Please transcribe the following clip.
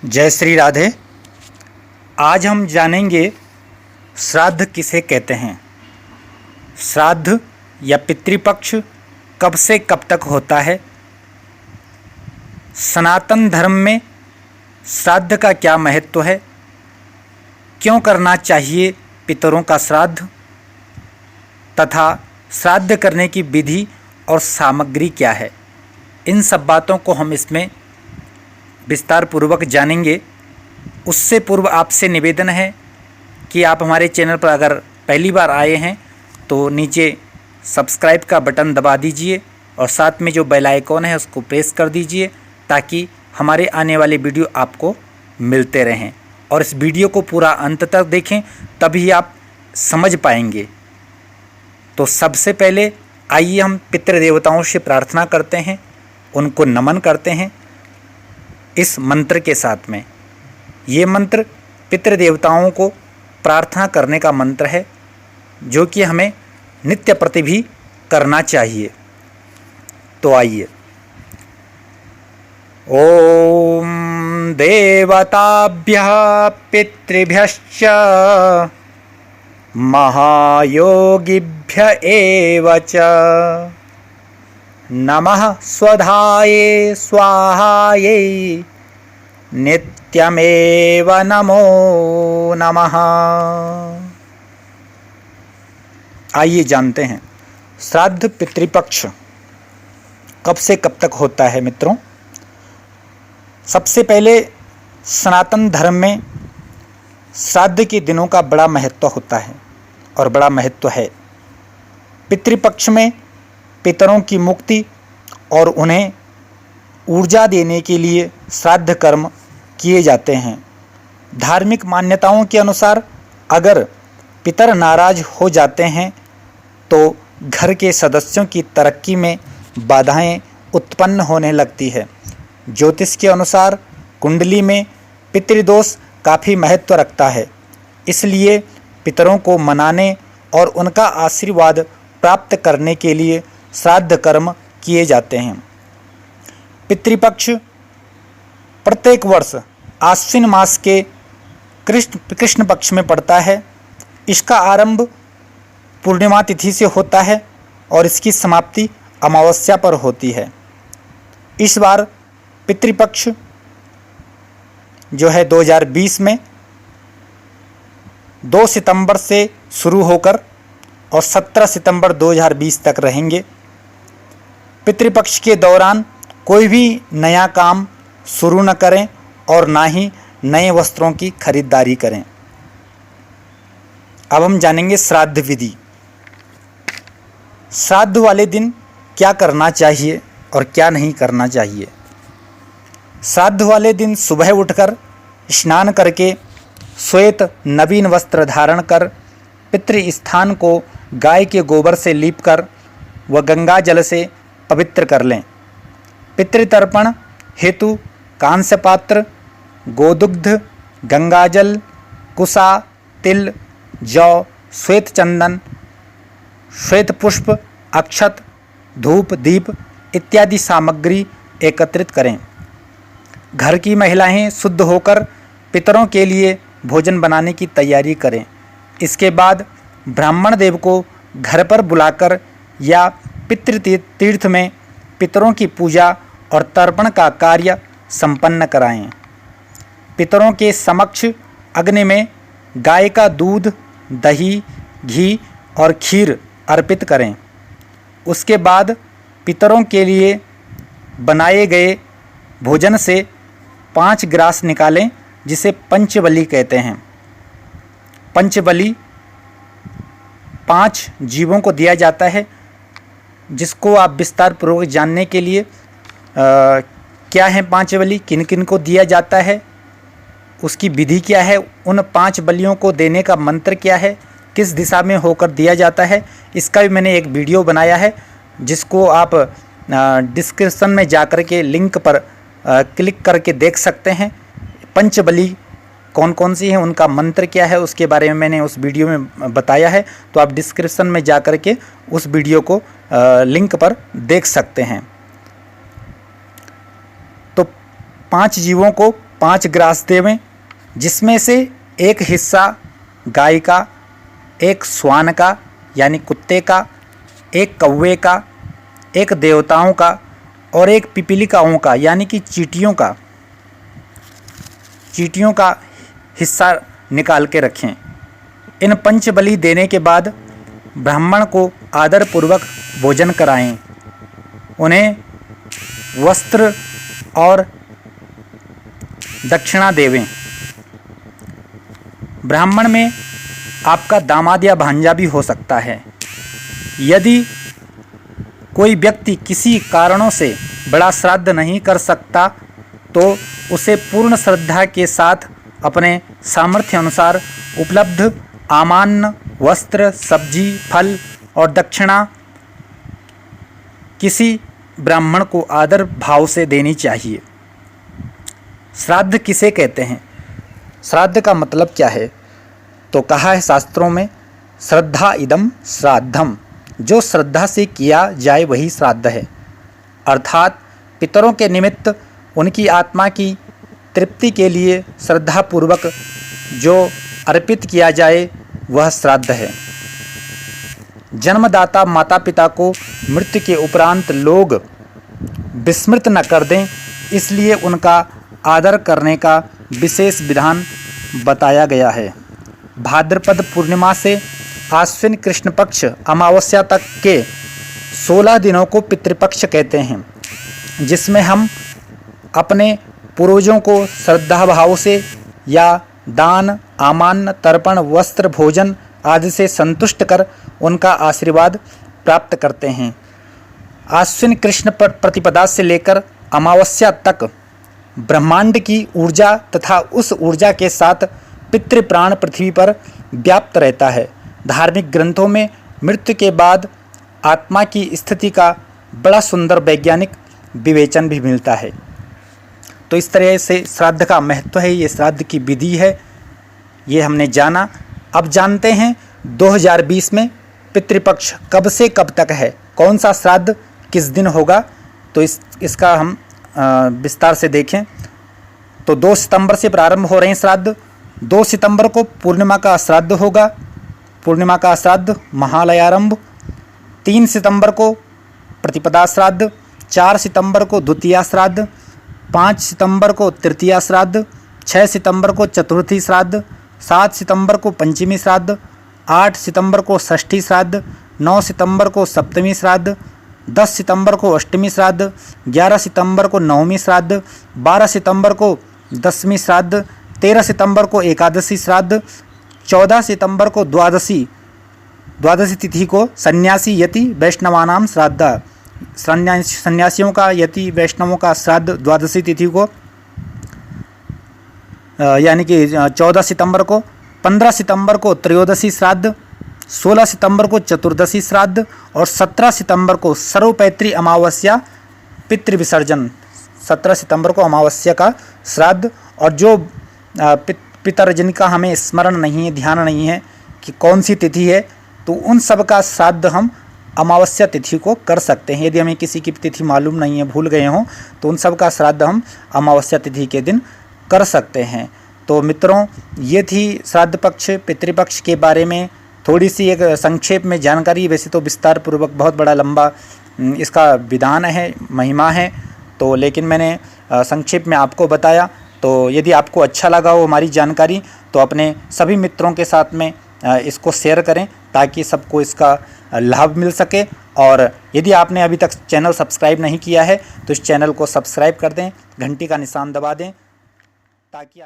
जय श्री राधे। आज हम जानेंगे श्राद्ध किसे कहते हैं। श्राद्ध या पितृपक्ष कब से कब तक होता है। सनातन धर्म में श्राद्ध का क्या महत्व है। क्यों करना चाहिए पितरों का श्राद्ध तथा श्राद्ध करने की विधि और सामग्री क्या है। इन सब बातों को हम इसमें विस्तार पूर्वक जानेंगे। उससे पूर्व आपसे निवेदन है कि आप हमारे चैनल पर अगर पहली बार आए हैं तो नीचे सब्सक्राइब का बटन दबा दीजिए और साथ में जो बेल आइकॉन है उसको प्रेस कर दीजिए ताकि हमारे आने वाले वीडियो आपको मिलते रहें। और इस वीडियो को पूरा अंत तक देखें तभी आप समझ पाएंगे। तो सबसे पहले आइए हम पितृदेवताओं से प्रार्थना करते हैं, उनको नमन करते हैं इस मंत्र के साथ में। ये मंत्र पितृदेवताओं को प्रार्थना करने का मंत्र है जो कि हमें नित्य प्रति भी करना चाहिए। तो आइए। ओम देवताभ्यः पितृभ्यश्च महायोगिभ्य एव च नमः स्वधाये स्वाहाये नित्यमेव नमो नमः। आइए जानते हैं श्राद्ध पितृपक्ष कब से कब तक होता है। मित्रों, सबसे पहले सनातन धर्म में श्राद्ध के दिनों का बड़ा महत्व होता है और बड़ा महत्व है। पितृपक्ष में पितरों की मुक्ति और उन्हें ऊर्जा देने के लिए श्राद्ध कर्म किए जाते हैं। धार्मिक मान्यताओं के अनुसार अगर पितर नाराज हो जाते हैं तो घर के सदस्यों की तरक्की में बाधाएं उत्पन्न होने लगती है। ज्योतिष के अनुसार कुंडली में पितृदोष काफ़ी महत्व रखता है, इसलिए पितरों को मनाने और उनका आशीर्वाद प्राप्त करने के लिए श्राद्ध कर्म किए जाते हैं। पितृपक्ष प्रत्येक वर्ष आश्विन मास के कृष्ण पक्ष में पड़ता है। इसका आरंभ पूर्णिमा तिथि से होता है और इसकी समाप्ति अमावस्या पर होती है। इस बार पितृपक्ष जो है 2020 में 2 सितंबर से शुरू होकर और 17 सितंबर 2020 तक रहेंगे। पितृपक्ष के दौरान कोई भी नया काम शुरू न करें और ना ही नए वस्त्रों की खरीदारी करें। अब हम जानेंगे श्राद्ध विधि। श्राद्ध वाले दिन क्या करना चाहिए और क्या नहीं करना चाहिए। श्राद्ध वाले दिन सुबह उठकर स्नान करके श्वेत नवीन वस्त्र धारण कर पितृ स्थान को गाय के गोबर से लीपकर व गंगा जल से पवित्र कर लें। पितृतर्पण हेतु कांस्य पात्र, गोदुग्ध, गंगाजल, कुसा, तिल, जौ, श्वेत चंदन, श्वेत पुष्प, अक्षत, धूप, दीप इत्यादि सामग्री एकत्रित करें। घर की महिलाएं शुद्ध होकर पितरों के लिए भोजन बनाने की तैयारी करें। इसके बाद ब्राह्मण देव को घर पर बुलाकर या पितृतीर्थ में पितरों की पूजा और तर्पण का कार्य संपन्न कराएं। पितरों के समक्ष अग्नि में गाय का दूध, दही, घी और खीर अर्पित करें। उसके बाद पितरों के लिए बनाए गए भोजन से 5 ग्रास निकालें, जिसे पंचबलि कहते हैं। पंचबलि 5 जीवों को दिया जाता है, जिसको आप विस्तार पूर्वक जानने के लिए क्या है 5 बलि, किन किन को दिया जाता है, उसकी विधि क्या है, उन 5 बलियों को देने का मंत्र क्या है, किस दिशा में होकर दिया जाता है, इसका भी मैंने एक वीडियो बनाया है जिसको आप डिस्क्रिप्शन में जाकर के लिंक पर क्लिक करके देख सकते हैं। पंचबली कौन कौन सी है, उनका मंत्र क्या है, उसके बारे में मैंने उस वीडियो में बताया है। तो आप डिस्क्रिप्शन में जाकर के उस वीडियो को लिंक पर देख सकते हैं। तो 5 जीवों को 5 ग्रास देवें, जिसमें से एक हिस्सा गाय का, एक श्वान का यानी कुत्ते का, एक कौवे का, एक देवताओं का और एक पिपीलिकाओं का यानी कि चींटियों का हिस्सा निकाल के रखें। इन पंचबलि देने के बाद ब्राह्मण को आदरपूर्वक भोजन कराएं, उन्हें वस्त्र और दक्षिणा देवें। ब्राह्मण में आपका दामाद या भांजा भी हो सकता है। यदि कोई व्यक्ति किसी कारणों से बड़ा श्राद्ध नहीं कर सकता तो उसे पूर्ण श्रद्धा के साथ अपने सामर्थ्य अनुसार उपलब्ध आमान्न, वस्त्र, सब्जी, फल और दक्षिणा किसी ब्राह्मण को आदर भाव से देनी चाहिए। श्राद्ध किसे कहते हैं? श्राद्ध का मतलब क्या है? तो कहा है शास्त्रों में, श्रद्धा इदम श्राद्धम, जो श्रद्धा से किया जाए वही श्राद्ध है। अर्थात पितरों के निमित्त उनकी आत्मा की तृप्ति के लिए श्रद्धापूर्वक जो अर्पित किया जाए वह श्राद्ध है। जन्मदाता माता पिता को मृत्यु के उपरांत लोग विस्मृत न कर दें, इसलिए उनका आदर करने का विशेष विधान बताया गया है। भाद्रपद पूर्णिमा से आश्विन कृष्ण पक्ष अमावस्या तक के 16 दिनों को पितृपक्ष कहते हैं, जिसमें हम अपने पूर्वजों को श्रद्धा भाव से या दान, आमान्न, तर्पण, वस्त्र, भोजन आदि से संतुष्ट कर उनका आशीर्वाद प्राप्त करते हैं। आश्विन कृष्ण प्रतिपदा से लेकर अमावस्या तक ब्रह्मांड की ऊर्जा तथा उस ऊर्जा के साथ पितृप्राण पृथ्वी पर व्याप्त रहता है। धार्मिक ग्रंथों में मृत्यु के बाद आत्मा की स्थिति का बड़ा सुंदर वैज्ञानिक विवेचन भी मिलता है। तो इस तरह से श्राद्ध का महत्व है, ये श्राद्ध की विधि है, ये हमने जाना। अब जानते हैं 2020 में पितृपक्ष कब से कब तक है, कौन सा श्राद्ध किस दिन होगा, तो इसका हम विस्तार से देखें। तो 2 सितंबर से प्रारंभ हो रहे हैं श्राद्ध। 2 सितंबर को पूर्णिमा का श्राद्ध होगा, पूर्णिमा का श्राद्ध महालयारंभ। 3 सितंबर को प्रतिपदा श्राद्ध, 4 सितंबर को द्वितीया श्राद्ध, 5 सितंबर को तृतीया श्राद्ध, 6 सितंबर को चतुर्थी श्राद्ध, 7 सितंबर को पंचमी श्राद्ध, 8 सितंबर को षष्ठी श्राद्ध, 9 सितंबर को सप्तमी श्राद्ध, 10 सितंबर को अष्टमी श्राद्ध, 11 सितंबर को नवमी श्राद्ध, 12 सितंबर को दसवीं श्राद्ध, 13 सितंबर को एकादशी श्राद्ध, 14 सितंबर को द्वादशी तिथि को सन्यासी यति वैष्णवानाम श्राद्ध, सन्यासियों का यति वैष्णवों का श्राद्ध द्वादशी तिथि को यानी कि 14 सितंबर को, 15 सितंबर को त्रयोदशी श्राद्ध, 16 सितंबर को चतुर्दशी श्राद्ध और 17 सितंबर को सर्वपैत्री अमावस्या पितृविसर्जन। 17 सितंबर को अमावस्या का श्राद्ध। और जो पितर जिनका हमें स्मरण नहीं है, ध्यान नहीं है कि कौन सी तिथि है, तो उन सब का श्राद्ध हम अमावस्या तिथि को कर सकते हैं। यदि हमें किसी की तिथि मालूम नहीं है, भूल गए हों, तो उन सब का श्राद्ध हम अमावस्या तिथि के दिन कर सकते हैं। तो मित्रों, ये थी श्राद्ध पक्ष पितृपक्ष के बारे में थोड़ी सी एक संक्षेप में जानकारी। वैसे तो विस्तार पूर्वक बहुत बड़ा लंबा इसका विधान है, महिमा है, तो लेकिन मैंने संक्षेप में आपको बताया। तो यदि आपको अच्छा लगा हो हमारी जानकारी, तो अपने सभी मित्रों के साथ में इसको शेयर करें ताकि सबको इसका लाभ मिल सके। और यदि आपने अभी तक चैनल सब्सक्राइब नहीं किया है तो इस चैनल को सब्सक्राइब कर दें, घंटी का निशान दबा दें ताकि